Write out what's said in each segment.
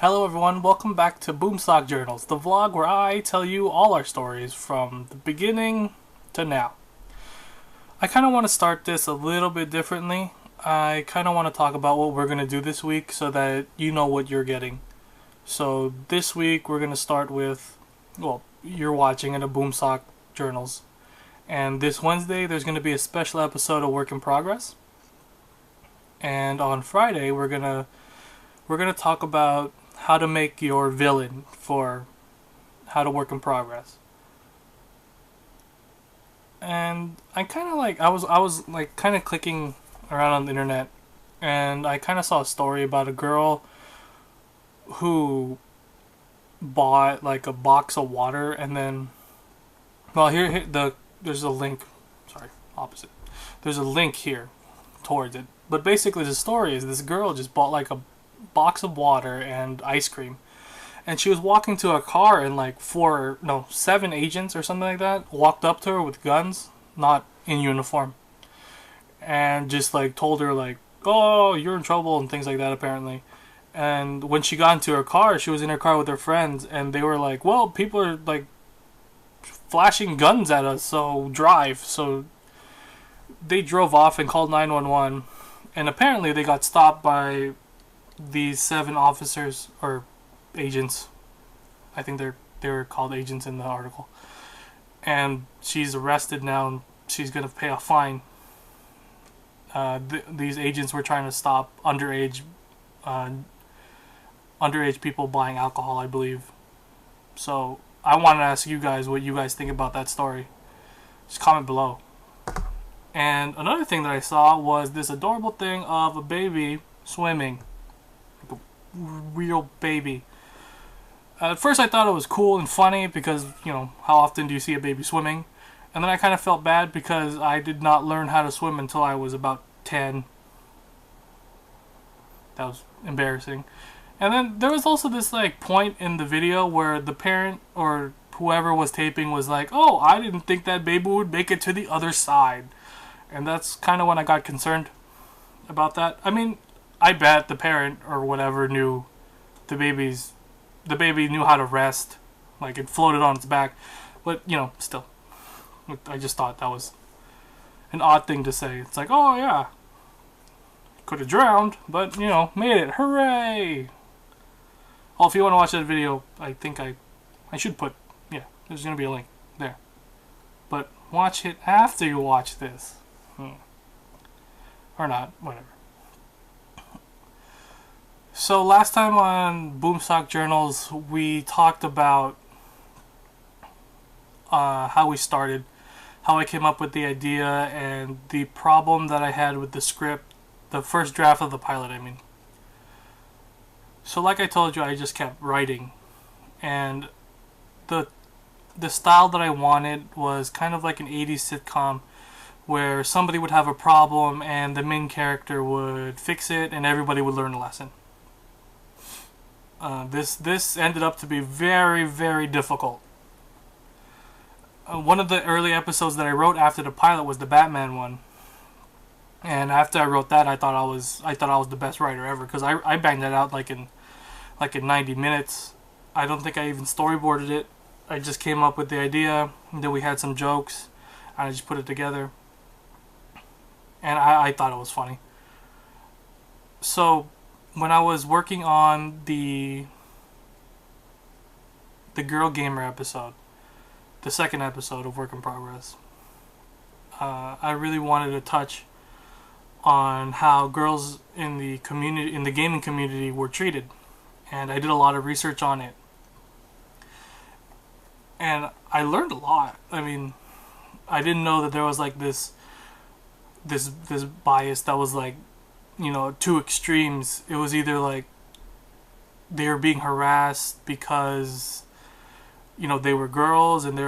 Hello everyone, welcome back to BoomSock Journals, the vlog where I tell you all our stories from the beginning to now. I kind of want to start this a little bit differently. I kind of want to talk about what we're going to do this week so that you know what you're getting. So this week we're going to start with, well, you're watching in a BoomSock Journals. And this Wednesday there's going to be a special episode of Work in Progress. And on Friday we're going to talk about how to make your villain for how to work in progress. And I kind of like I was like kind of clicking around on the internet, and I kind of saw a story about a girl who bought like a box of water, and then there's a link. Sorry, opposite. There's a link here towards it. But basically the story is this girl just bought like a box of water and ice cream, and she was walking to a car, and like 7 agents or something like that walked up to her with guns, not in uniform, and just like told her like, oh, you're in trouble and things like that apparently. And when she got into her car, she was in her car with her friends, and they were like, well, people are like flashing guns at us, so drive. So they drove off and called 911, and apparently they got stopped by these 7 officers or agents. I think they were called agents in the article. And she's arrested now, and she's gonna pay a fine. These agents were trying to stop underage people buying alcohol, I believe. So I want to ask you guys what you guys think about that story. Just comment below. And another thing that I saw was this adorable thing of a baby swimming. Real baby. At first I thought it was cool and funny because, you know, how often do you see a baby swimming? And then I kind of felt bad because I did not learn how to swim until I was about 10. That was embarrassing. And then there was also this like point in the video where the parent or whoever was taping was like, oh, I didn't think that baby would make it to the other side. And that's kind of when I got concerned about that. I mean, I bet the parent or whatever knew the baby knew how to rest, like it floated on its back, but you know, still, I just thought that was an odd thing to say. It's like, oh yeah, could have drowned, but you know, made it, hooray! Oh, if you want to watch that video, I think I should put, yeah, there's gonna be a link there, but watch it after you watch this, or not, whatever. So last time on BoomSock Journals, we talked about how we started, how I came up with the idea, and the problem that I had with the script, the first draft of the pilot, I mean. So like I told you, I just kept writing, and the style that I wanted was kind of like an 80s sitcom, where somebody would have a problem and the main character would fix it and everybody would learn a lesson. This ended up to be very, very difficult. One of the early episodes that I wrote after the pilot was the Batman one, and after I wrote that, I thought I was the best writer ever because I banged that out like in 90 minutes. I don't think I even storyboarded it. I just came up with the idea, and then we had some jokes, and I just put it together, and I thought it was funny. So when I was working on the Girl Gamer episode, the second episode of Work in Progress, I really wanted to touch on how girls in the gaming community were treated, and I did a lot of research on it, and I learned a lot. I mean, I didn't know that there was like this bias that was like, you know, 2 extremes. It was either like they were being harassed because, you know, they were girls, and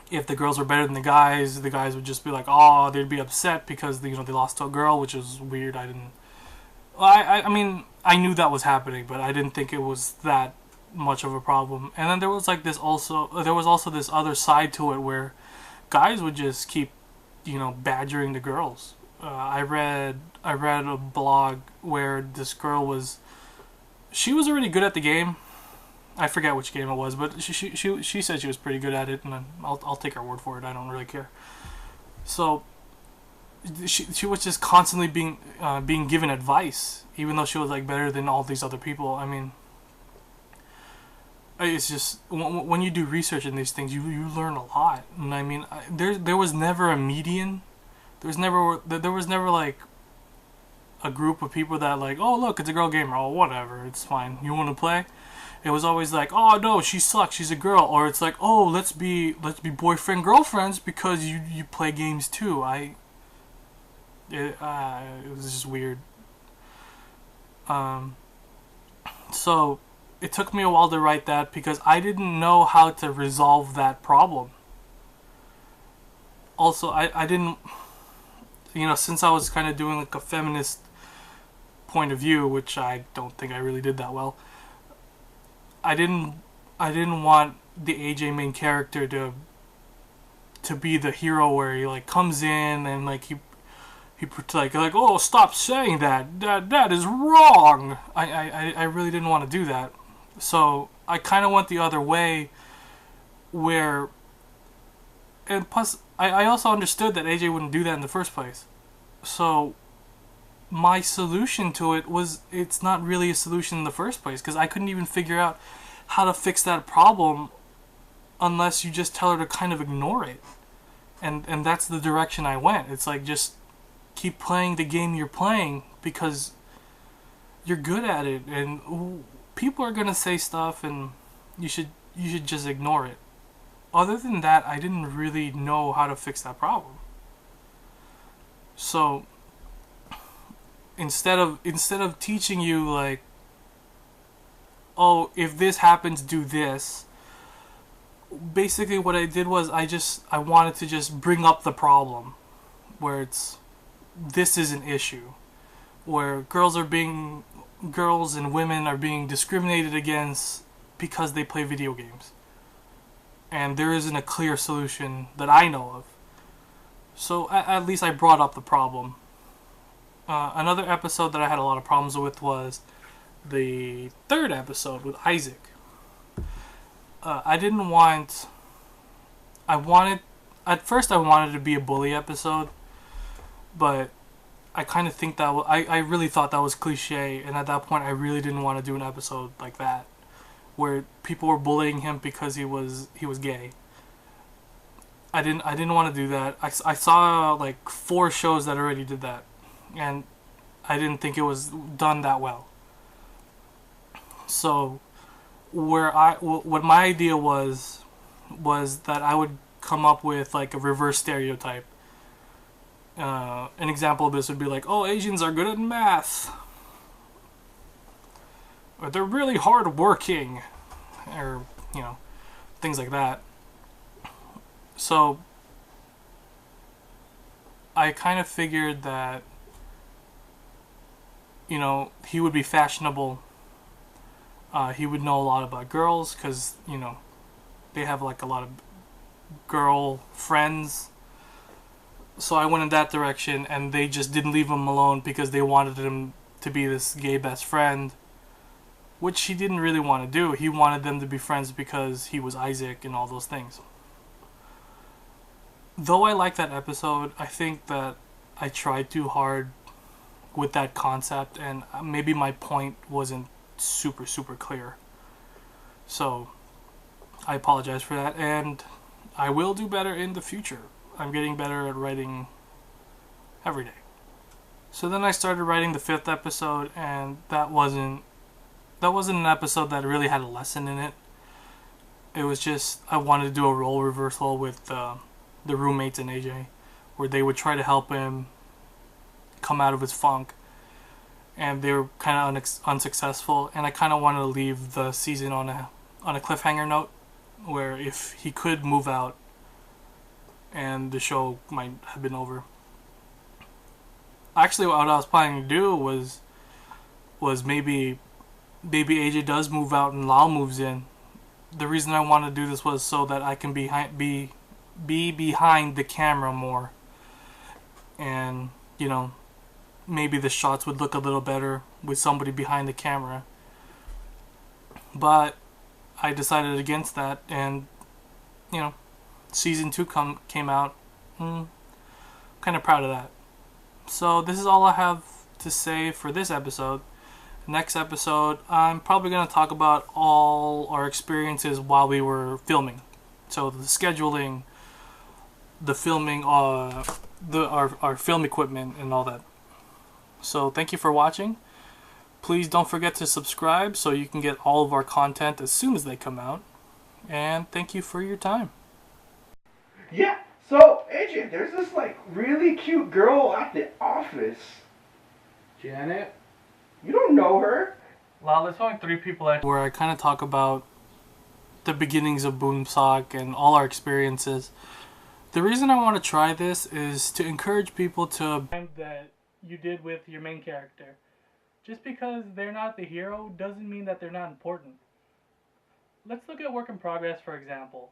if the girls were better than the guys would just be like, oh, they'd be upset because, you know, they lost to a girl, which is weird. I mean, I knew that was happening, but I didn't think it was that much of a problem. And then there was also this other side to it where guys would just keep, you know, badgering the girls. I read a blog where this girl was she was already good at the game. I forget which game it was, but she said she was pretty good at it, and I'll take her word for it. I don't really care. So she was just constantly being given advice, even though she was like better than all these other people. I mean, it's just when you do research in these things, you learn a lot. And I mean, there was never a median. There was never like a group of people that like, oh look, it's a girl gamer. Oh whatever, it's fine. You want to play? It was always like, oh no, she sucks. She's a girl. Or it's like, oh let's be boyfriend girlfriends because you play games too. It was just weird. So it took me a while to write that because I didn't know how to resolve that problem. Also, I didn't, since I was kind of doing like a feminist point of view, which I don't think I really did that well. I didn't want the AJ main character to be the hero where he like comes in and like he like oh stop saying that is wrong. I really didn't want to do that, so I kind of went the other way, where, and plus I also understood that AJ wouldn't do that in the first place, so my solution to it was it's not really a solution in the first place because I couldn't even figure out how to fix that problem unless you just tell her to kind of ignore it, and that's the direction I went. It's like just keep playing the game you're playing because you're good at it, and people are gonna say stuff, and you should just ignore it. Other than that, I didn't really know how to fix that problem. So instead of teaching you like, oh, if this happens, do this. Basically, what I did was I wanted to just bring up the problem, where this is an issue, where girls and women are being discriminated against because they play video games, and there isn't a clear solution that I know of. So at least I brought up the problem. Another episode that I had a lot of problems with was the third episode with Isaac. At first I wanted it to be a bully episode, but I kind of think that I really thought that was cliche, and at that point I really didn't want to do an episode like that, where people were bullying him because he was gay. I didn't want to do that. I saw like 4 shows that already did that, and I didn't think it was done that well. So what my idea was that I would come up with like a reverse stereotype. An example of this would be like, oh, Asians are good at math, or they're really hard working, or things like that. So I kind of figured that he would be fashionable. He would know a lot about girls because they have like a lot of girl friends. So I went in that direction, and they just didn't leave him alone because they wanted him to be this gay best friend, which he didn't really want to do. He wanted them to be friends because he was Isaac and all those things. Though I like that episode, I think that I tried too hard with that concept, and maybe my point wasn't super clear. So I apologize for that, and I will do better in the future. I'm getting better at writing every day. So then I started writing the 5th episode, and that wasn't an episode that really had a lesson in it. It was just I wanted to do a role reversal with the roommates and AJ, where they would try to help him come out of his funk, and they were kind of unsuccessful. And I kind of wanted to leave the season on a cliffhanger note, where if he could move out, and the show might have been over. Actually, what I was planning to do was maybe AJ does move out and Lau moves in. The reason I wanted to do this was so that I can be behind the camera more, and maybe the shots would look a little better with somebody behind the camera, But I decided against that, and you know, season 2 came out. Kind of proud of that. So this is all I have to say for this episode. Next episode, I'm probably going to talk about all our experiences while we were filming. So the scheduling, the filming, our film equipment, and all that. So thank you for watching. Please don't forget to subscribe so you can get all of our content as soon as they come out. And thank you for your time. Yeah, so AJ, there's this like really cute girl at the office. Janet? You don't know her? Well, there's only 3 people where I kind of talk about the beginnings of BoomSock and all our experiences. The reason I want to try this is to encourage people to that you did with your main character. Just because they're not the hero doesn't mean that they're not important. Let's look at work in progress, for example.